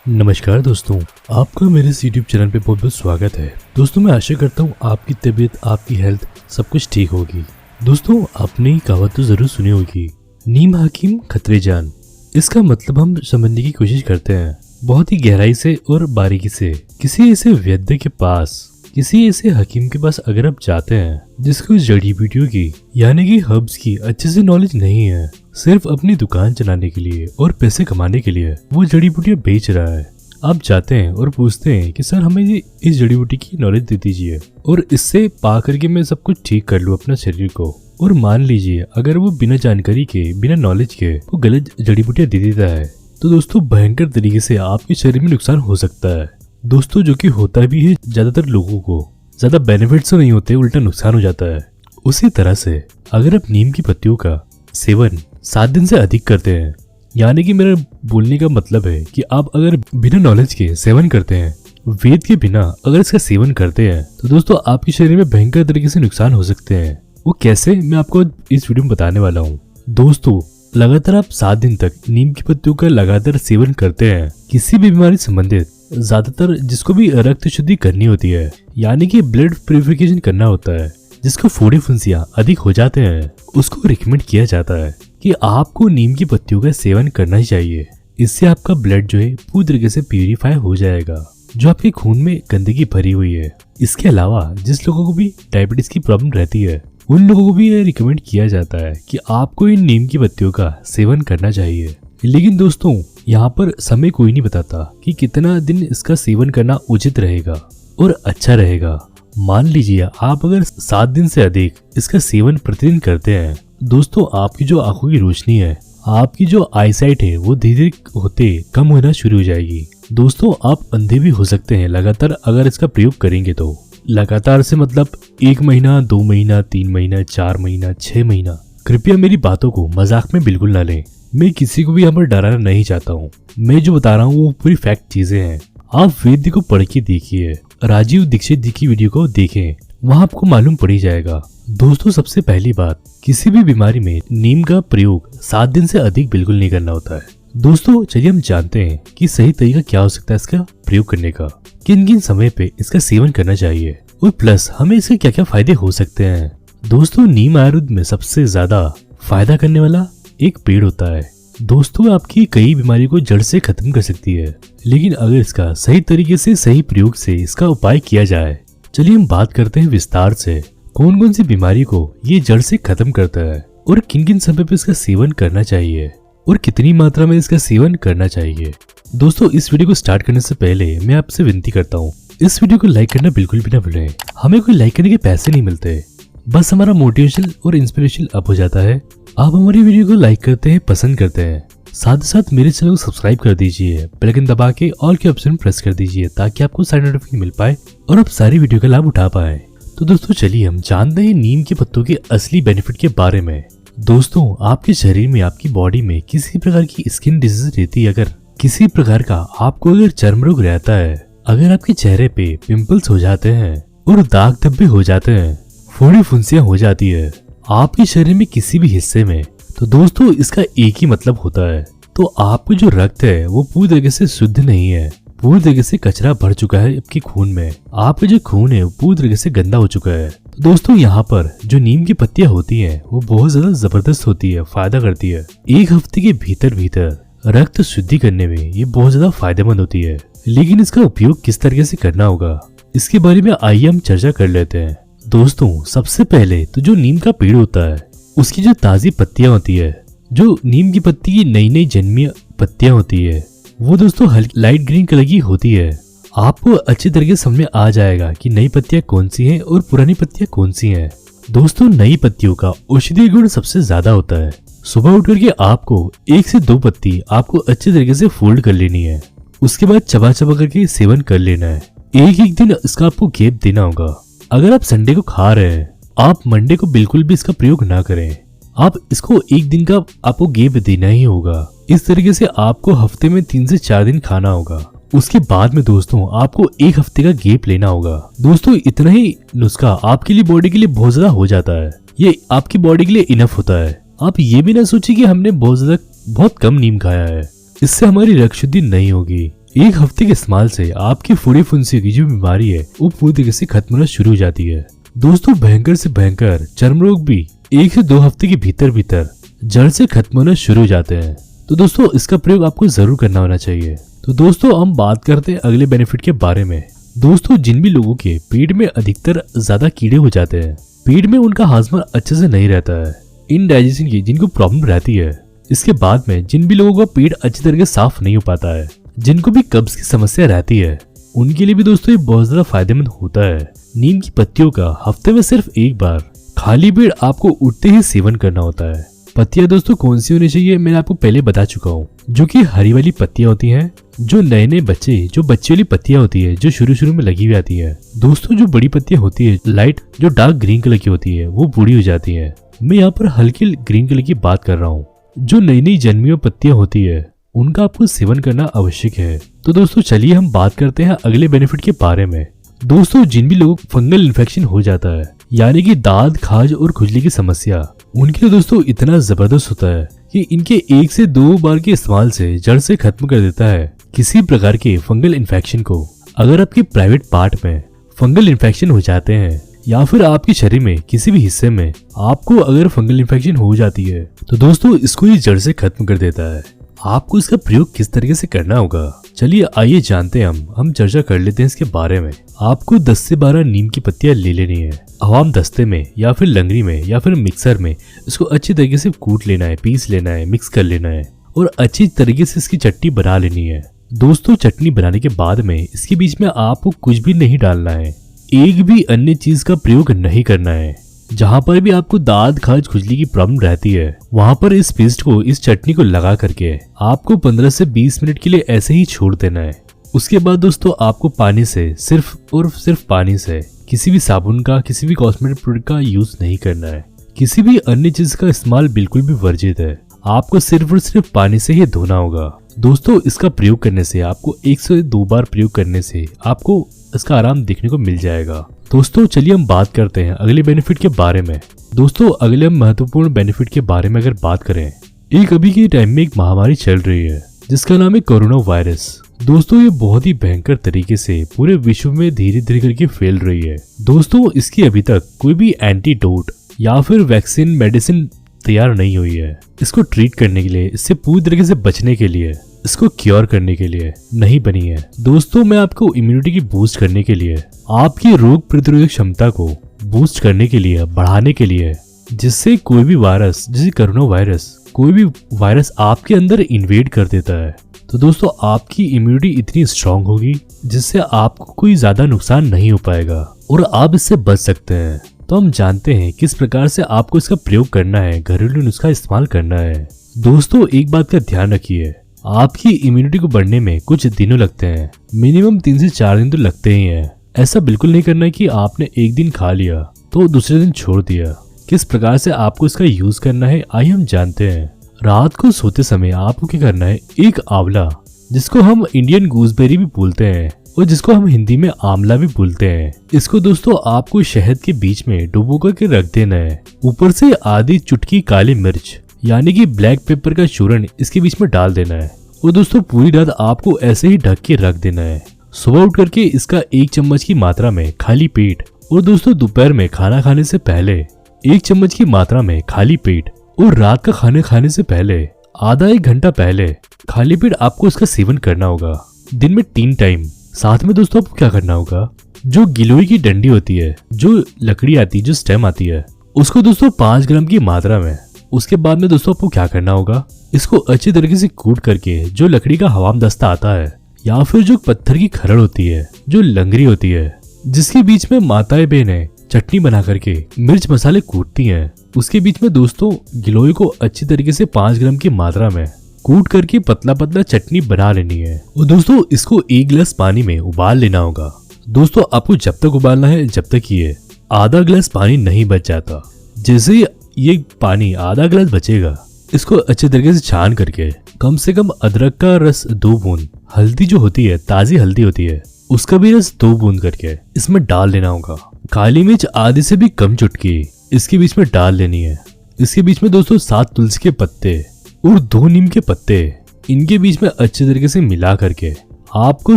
नमस्कार दोस्तों, आपका मेरे इस YouTube चैनल पे बहुत बहुत स्वागत है। दोस्तों मैं आशा करता हूँ आपकी तबीयत, आपकी हेल्थ सब कुछ ठीक होगी। दोस्तों आपने कहावत तो जरूर सुनी होगी, नीम हकीम खतरे जान। इसका मतलब हम समझने की कोशिश करते हैं बहुत ही गहराई से और बारीकी से। किसी ऐसे वैद्य के पास, किसी ऐसे हकीम के पास अगर आप जाते हैं जिसको जड़ी बूटियों की यानी कि हर्ब्स की अच्छे से नॉलेज नहीं है, सिर्फ अपनी दुकान चलाने के लिए और पैसे कमाने के लिए वो जड़ी बूटियां बेच रहा है, आप जाते हैं और पूछते हैं कि सर हमें इस जड़ी बूटी की नॉलेज दे दीजिए और इससे पा करके मैं सब कुछ ठीक कर लूँ अपना शरीर को। और मान लीजिए अगर वो बिना जानकारी के, बिना नॉलेज के वो गलत जड़ी बूटियां दे देता है तो दोस्तों भयंकर तरीके से आपके शरीर में नुकसान हो सकता है दोस्तों, जो कि होता भी है। ज्यादातर लोगों को ज्यादा बेनिफिट्स तो नहीं होते, उल्टा नुकसान हो जाता है। उसी तरह से अगर आप नीम की पत्तियों का सेवन 7 दिन से अधिक करते हैं, यानी कि मेरा बोलने का मतलब है कि आप अगर बिना नॉलेज के सेवन करते हैं, वेद के बिना अगर इसका सेवन करते हैं तो दोस्तों आपके शरीर में भयंकर तरीके से नुकसान हो सकते हैं। वो कैसे, मैं आपको इस वीडियो में बताने वाला हूँ। दोस्तों लगातार आप 7 दिन तक नीम की पत्तियों का लगातार सेवन करते हैं, किसी भी बीमारी संबंधित, ज्यादातर जिसको भी रक्त शुद्धि करनी होती है यानी कि ब्लड प्यूरिफिकेशन करना होता है, जिसको फोड़े फुंसियां अधिक हो जाते हैं, उसको रिकमेंड किया जाता है कि आपको नीम की पत्तियों का सेवन करना ही चाहिए। इससे आपका ब्लड जो है पूरी तरीके से प्यूरिफाई हो जाएगा, जो आपके खून में गंदगी भरी हुई है। इसके अलावा जिस लोगों को भी डायबिटीज की प्रॉब्लम रहती है उन लोगों को भी यह रिकमेंड किया जाता है कि आपको इन नीम की पत्तियों का सेवन करना चाहिए। लेकिन दोस्तों यहाँ पर समय कोई नहीं बताता कि कितना दिन इसका सेवन करना उचित रहेगा और अच्छा रहेगा। मान लीजिए आप अगर 7 दिन से अधिक इसका सेवन प्रतिदिन करते हैं, दोस्तों आपकी जो आंखों की रोशनी है, आपकी जो आईसाइट है वो धीरे धीरे होते कम होना शुरू हो जाएगी। दोस्तों आप अंधे भी हो सकते हैं लगातार अगर इसका प्रयोग करेंगे तो। लगातार से मतलब 1 महीना, 2 महीना, 3 महीना, 4 महीना, 6 महीना। कृपया मेरी बातों को मजाक में बिल्कुल ना लें, मैं किसी को भी यहाँ पर डराना नहीं चाहता हूँ। मैं जो बता रहा हूँ वो पूरी फैक्ट चीजें हैं। आप वेद को पढ़ के देखिए, राजीव दीक्षित जी की वीडियो को देखें, वहाँ आपको मालूम पड़ ही जाएगा। दोस्तों सबसे पहली बात, किसी भी बीमारी में नीम का प्रयोग 7 दिन से अधिक बिल्कुल नहीं करना होता है। दोस्तों चलिए हम जानते हैं कि सही तरीका क्या हो सकता है इसका प्रयोग करने का, किन किन समय पे इसका सेवन करना चाहिए और प्लस हमें इसके क्या क्या फायदे हो सकते हैं। दोस्तों नीम आयुर्वेद में सबसे ज्यादा फायदा करने वाला एक पेड़ होता है। दोस्तों आपकी कई बीमारी को जड़ से खत्म कर सकती है, लेकिन अगर इसका सही तरीके से, सही प्रयोग से इसका उपाय किया जाए। चलिए हम बात करते हैं विस्तार से कौन कौन सी बीमारी को ये जड़ से खत्म करता है और किन किन समय पे इसका सेवन करना चाहिए और कितनी मात्रा में इसका सेवन करना चाहिए। दोस्तों इस वीडियो को स्टार्ट करने से पहले मैं आपसे विनती करता हूँ, इस वीडियो को लाइक करना बिल्कुल भी ना भूलें। हमें कोई लाइक करने के पैसे नहीं मिलते, बस हमारा मोटिवेशन और इंस्पिरेशन अप हो जाता है। आप हमारी वीडियो को लाइक करते हैं, पसंद करते हैं, साथ ही साथ मेरे चैनल को सब्सक्राइब कर दीजिए, बेल आइकन दबा के ऑल के ऑप्शन प्रेस कर दीजिए ताकि आपको सारी नोटिफिकेशन मिल पाए और आप सारी वीडियो का लाभ उठा पाए। तो दोस्तों चलिए हम जानते हैं नीम के पत्तों के असली बेनिफिट के बारे में। दोस्तों आपके शरीर में, आपकी बॉडी में किसी प्रकार की स्किन डिजीज रहती है, अगर किसी प्रकार का आपको अगर चर्म रोग रहता है, अगर आपके चेहरे पे पिंपल्स हो जाते हैं और दाग धब्बे हो जाते हैं, फोड़ी फुंसियां हो जाती है आपके शरीर में किसी भी हिस्से में, तो दोस्तों इसका एक ही मतलब होता है, तो आपको जो रक्त है वो पूरी तरीके से शुद्ध नहीं है, पूरी तरीके से कचरा भर चुका है आपके खून में, आपका जो खून है वो पूरी तरीके से गंदा हो चुका है। तो दोस्तों यहाँ पर जो नीम की पत्तियां होती हैं वो बहुत ज्यादा जबरदस्त होती है, फायदा करती है। 1 हफ्ते के भीतर भीतर रक्त शुद्धि करने में ये बहुत ज्यादा फायदेमंद होती है। लेकिन इसका उपयोग किस तरीके से करना होगा इसके बारे में आइए हम चर्चा कर लेते हैं। दोस्तों सबसे पहले तो जो नीम का पेड़ होता है उसकी जो ताजी पत्तियां होती है, जो नीम की पत्ती की नई नई जन्मी पत्तियां होती है, वो दोस्तों लाइट ग्रीन कलर की होती है। आपको अच्छी तरीके से समझ में आ जाएगा कि नई पत्तियां कौन सी हैं और पुरानी पत्तियां कौन सी हैं। दोस्तों नई पत्तियों का औषधीय गुण सबसे ज्यादा होता है। सुबह उठ करके आपको 1 से 2 पत्ती आपको अच्छे तरीके से फोल्ड कर लेनी है, उसके बाद चबा चबा करके सेवन कर लेना है। एक दिन इसका आपको गैप देना होगा। अगर आप संडे को खा रहे हैं, आप मंडे को बिल्कुल भी इसका प्रयोग ना करें। आप इसको 1 दिन का आपको गैप देना ही होगा। इस तरीके से आपको हफ्ते में 3 से 4 दिन खाना होगा। उसके बाद में दोस्तों आपको 1 हफ्ते का गैप लेना होगा। दोस्तों इतना ही नुस्खा आपके लिए, बॉडी के लिए बहुत ज्यादा हो जाता है। ये आपकी बॉडी के लिए इनफ होता है। आप ये भी ना सोचिए कि हमने बहुत कम नीम खाया है, इससे हमारी रक्त शुद्धि नहीं होगी। एक हफ्ते के इस्तेमाल से आपकी फोड़े फुंसी की जो बीमारी है वो पूरी तरीके से खत्म होना शुरू हो जाती है। दोस्तों भयंकर से भयंकर चर्म रोग भी 1 से 2 हफ्ते के भीतर भीतर जड़ से खत्म होना शुरू हो जाते हैं। तो दोस्तों इसका प्रयोग आपको जरूर करना होना चाहिए। तो दोस्तों हम बात करते हैं अगले बेनिफिट के बारे में। दोस्तों जिन भी लोगों के पेट में अधिकतर ज्यादा कीड़े हो जाते हैं, पेट में उनका हाजमा अच्छे से नहीं रहता है, इनडाइजेशन की जिनको प्रॉब्लम रहती है, इसके बाद में जिन भी लोगों का पेट अच्छी तरीके से साफ नहीं हो पाता है, जिनको भी कब्ज की समस्या रहती है, उनके लिए भी दोस्तों ये बहुत ज्यादा फायदेमंद होता है। नीम की पत्तियों का हफ्ते में सिर्फ एक बार खाली पेट आपको उठते ही सेवन करना होता है। पत्तियां दोस्तों कौन सी होनी चाहिए मैंने आपको पहले बता चुका हूँ, जो कि हरी वाली पत्तियां होती हैं, जो नए बच्चे जो बच्चे वाली पत्तियां होती है जो शुरू में लगी हुई आती है। दोस्तों जो बड़ी पत्तियां होती है लाइट जो डार्क ग्रीन कलर की होती है वो बूढ़ी हो जाती है। मैं यहाँ पर हल्की ग्रीन कलर की बात कर रहा हूँ। जो नई जन्मी हुई पत्तियां होती है उनका आपको सेवन करना आवश्यक है। तो दोस्तों चलिए हम बात करते हैं अगले बेनिफिट के बारे में। दोस्तों जिन भी लोगों को फंगल इन्फेक्शन हो जाता है, यानी कि दाद खाज और खुजली की समस्या, उनके लिए दोस्तों इतना जबरदस्त होता है कि इनके 1 से 2 बार के इस्तेमाल से जड़ से खत्म कर देता है किसी प्रकार के फंगल इन्फेक्शन को। अगर आपके प्राइवेट पार्ट में फंगल इन्फेक्शन हो जाते हैं या फिर आपके शरीर में किसी भी हिस्से में आपको अगर फंगल इन्फेक्शन हो जाती है, तो दोस्तों इसको ये जड़ से खत्म कर देता है। आपको इसका प्रयोग किस तरीके से करना होगा, चलिए आइए जानते हैं हम चर्चा कर लेते हैं इसके बारे में। आपको 10 से 12 नीम की पत्तियां ले लेनी है। आवाम दस्ते में या फिर लंगड़ी में या फिर मिक्सर में इसको अच्छी तरीके से कूट लेना है, पीस लेना है, मिक्स कर लेना है और अच्छी तरीके से इसकी चटनी बना लेनी है। दोस्तों चटनी बनाने के बाद में इसके बीच में आपको कुछ भी नहीं डालना है, एक भी अन्य चीज का प्रयोग नहीं करना है। जहाँ पर भी आपको दाद खाज खुजली की प्रॉब्लम रहती है, वहाँ पर इस पेस्ट को, इस चटनी को लगा करके आपको 15 से 20 मिनट के लिए ऐसे ही छोड़ देना है। उसके बाद दोस्तों आपको पानी से, सिर्फ और सिर्फ पानी से, किसी भी साबुन का, किसी भी कॉस्मेटिक प्रोडक्ट का यूज नहीं करना है। किसी भी अन्य चीज का इस्तेमाल बिल्कुल भी वर्जित है। आपको सिर्फ और सिर्फ पानी से ही धोना होगा। दोस्तों इसका प्रयोग करने से, आपको 1 से 2 बार प्रयोग करने से आपको इसका आराम देखने को मिल जाएगा। दोस्तों चलिए हम बात करते हैं अगले बेनिफिट के बारे में। दोस्तों अगले महत्वपूर्ण बेनिफिट के बारे में अगर बात करें, एक अभी के टाइम में एक महामारी चल रही है जिसका नाम है कोरोना वायरस। दोस्तों ये बहुत ही भयंकर तरीके से पूरे विश्व में धीरे धीरे करके फैल रही है। दोस्तों इसकी अभी तक कोई भी एंटीडोट या फिर वैक्सीन मेडिसिन तैयार नहीं हुई है इसको ट्रीट करने के लिए, इससे पूरी तरीके से बचने के लिए, इसको क्योर करने के लिए नहीं बनी है। दोस्तों मैं आपको इम्यूनिटी की बूस्ट करने के लिए, आपकी रोग प्रतिरोधक क्षमता को बूस्ट करने के लिए, बढ़ाने के लिए, जिससे कोई भी वायरस, जैसे कोरोना वायरस, कोई भी वायरस आपके अंदर इन्वेड कर देता है, तो दोस्तों आपकी इम्यूनिटी इतनी स्ट्रांग होगी जिससे आपको कोई ज्यादा नुकसान नहीं हो पाएगा और आप इससे बच सकते हैं। तो हम जानते हैं किस प्रकार से आपको इसका प्रयोग करना है, घरेलू नुस्खा इस्तेमाल करना है। दोस्तों एक बात का ध्यान रखिए, आपकी इम्यूनिटी को बढ़ने में कुछ दिनों लगते हैं, मिनिमम 3 से 4 दिन तो लगते ही हैं। ऐसा बिल्कुल नहीं करना है कि आपने एक दिन खा लिया तो दूसरे दिन छोड़ दिया। किस प्रकार से आपको इसका यूज करना है आइए हम जानते हैं। रात को सोते समय आपको क्या करना है, एक आंवला, जिसको हम इंडियन गूसबेरी भी बोलते हैं और जिसको हम हिंदी में आंवला भी बोलते हैं, इसको दोस्तों आपको शहद के बीच में डुबो करके रख देना है। ऊपर से आधी चुटकी काली मिर्च यानी कि ब्लैक पेपर का चूर्ण इसके बीच में डाल देना है और दोस्तों पूरी रात आपको ऐसे ही ढक के रख देना है। सुबह उठ करके इसका 1 चम्मच की मात्रा में खाली पेट, और दोस्तों दोपहर में खाना खाने से पहले 1 चम्मच की मात्रा में खाली पेट, और रात का खाना खाने से पहले आधा 1 घंटा पहले खाली पेट आपको इसका सेवन करना होगा, दिन में 3 टाइम। साथ में दोस्तों आपको क्या करना होगा, जो गिलोय की डंडी होती है, जो लकड़ी आती है, जो स्टेम आती है, उसको दोस्तों 5 ग्राम की मात्रा में, उसके बाद में दोस्तों आपको क्या करना होगा, इसको अच्छी तरीके से कूट करके, जो लकड़ी का हवाम दस्ता आता है या फिर जो पत्थर की खरड़ होती है, जो लंगरी होती है, जिसके बीच में माताएं बहनें चटनी बना करके मिर्च मसाले कूटती हैं, उसके बीच में दोस्तों गिलोय को अच्छी तरीके से 5 ग्राम की मात्रा में कूट करके पतला पतला चटनी बना लेनी है। और दोस्तों इसको 1 गिलास पानी में उबाल लेना होगा। दोस्तों आपको जब तक उबालना है जब तक ये आधा गिलास पानी नहीं बच जाता। जैसे ये पानी आधा गिलास बचेगा, इसको अच्छे तरीके से छान करके कम से कम अदरक का रस 2 बूंद, हल्दी जो होती है, ताजी हल्दी होती है, उसका भी रस 2 बूंद करके इसमें डाल लेना होगा। काली मिर्च आधे से भी कम चुटकी इसके बीच में डाल लेनी है। इसके बीच में दोस्तों 7 तुलसी के पत्ते और 2 नीम के पत्ते, इनके बीच में अच्छे तरीके से मिला करके आपको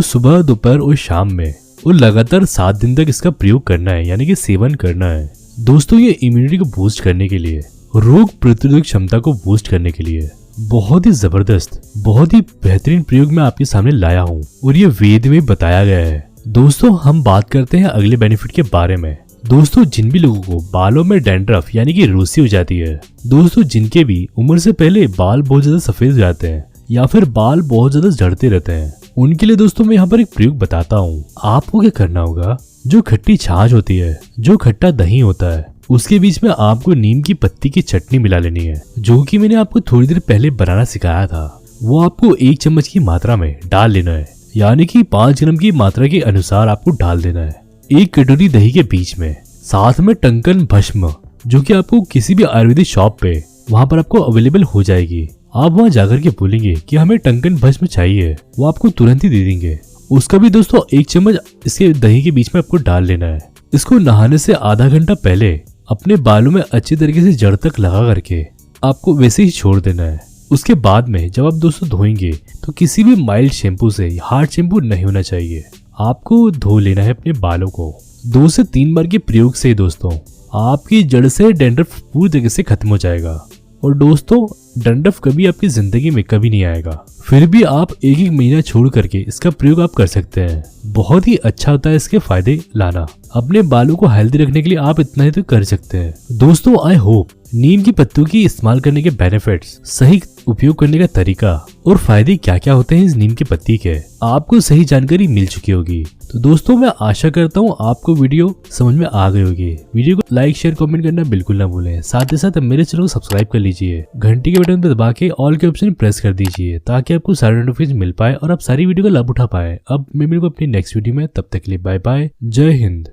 सुबह, दोपहर और शाम में और लगातार 7 दिन तक इसका प्रयोग करना है, यानी कि सेवन करना है। दोस्तों ये इम्यूनिटी को बूस्ट करने के लिए, रोग प्रतिरोधक क्षमता को बूस्ट करने के लिए बहुत ही जबरदस्त, बहुत ही बेहतरीन प्रयोग मैं आपके सामने लाया हूँ और ये वेद में बताया गया है। दोस्तों हम बात करते हैं अगले बेनिफिट के बारे में। दोस्तों जिन भी लोगों को बालों में डैंड्रफ यानी कि रूसी हो जाती है, दोस्तों जिनके भी उम्र से पहले बाल बहुत ज्यादा सफेद हो जाते हैं या फिर बाल बहुत ज्यादा झड़ते रहते हैं, उनके लिए दोस्तों मैं यहाँ पर एक प्रयोग बताता हूँ। आपको क्या करना होगा, जो खट्टी छाछ होती है, जो खट्टा दही होता है, उसके बीच में आपको नीम की पत्ती की चटनी मिला लेनी है, जो कि मैंने आपको थोड़ी देर पहले बनाना सिखाया था। वो आपको 1 चम्मच की मात्रा में डाल लेना है, यानी कि 5 ग्राम की मात्रा के अनुसार आपको डाल देना है 1 कटोरी दही के बीच में। साथ में टंकन भस्म, जो कि आपको किसी भी आयुर्वेदिक शॉप पे वहां पर आपको अवेलेबल हो जाएगी। आप वहां जाकर के बोलेंगे कि हमें टंकन भस्म चाहिए, वो आपको तुरंत ही दे देंगे। उसका भी दोस्तों 1 चम्मच इसके दही के बीच में आपको डाल लेना है। इसको नहाने से आधा घंटा पहले अपने बालों में अच्छी तरीके से जड़ तक लगा करके आपको वैसे ही छोड़ देना है। उसके बाद में जब आप दोस्तों धोएंगे तो किसी भी माइल्ड शैम्पू से, हार्ड शैम्पू नहीं होना चाहिए, आपको धो लेना है अपने बालों को। 2 से 3 बार के प्रयोग से दोस्तों आपकी जड़ से डैंड्रफ पूरी तरीके से खत्म हो जाएगा। और दोस्तों डैंड्रफ कभी आपकी जिंदगी में कभी नहीं आएगा। फिर भी आप 1-1 महीना छोड़ करके इसका प्रयोग आप कर सकते हैं। बहुत ही अच्छा होता है इसके फायदे लाना। अपने बालों को हेल्दी रखने के लिए आप इतना ही तो कर सकते हैं। दोस्तों आई होप नीम की पत्तों की इस्तेमाल करने के बेनिफिट्स, सही उपयोग करने का तरीका और फायदे क्या क्या होते हैं इस नीम की पत्ती के, आपको सही जानकारी मिल चुकी होगी। तो दोस्तों मैं आशा करता हूँ आपको वीडियो समझ में आ गई होगी। वीडियो को लाइक, शेयर, कमेंट करना बिल्कुल ना भूलें। साथ ही साथ मेरे चैनल को सब्सक्राइब कर लीजिए, घंटी के बटन पर दबा के ऑल के ऑप्शन प्रेस कर दीजिए ताकि आपको सारे नोटिफिकेशन मिल पाए और आप सारी वीडियो का लाभ उठा पाए। अब मैं मिलूंगा अपनी नेक्स्ट वीडियो में, तब तक के लिए बाय बाय, जय हिंद।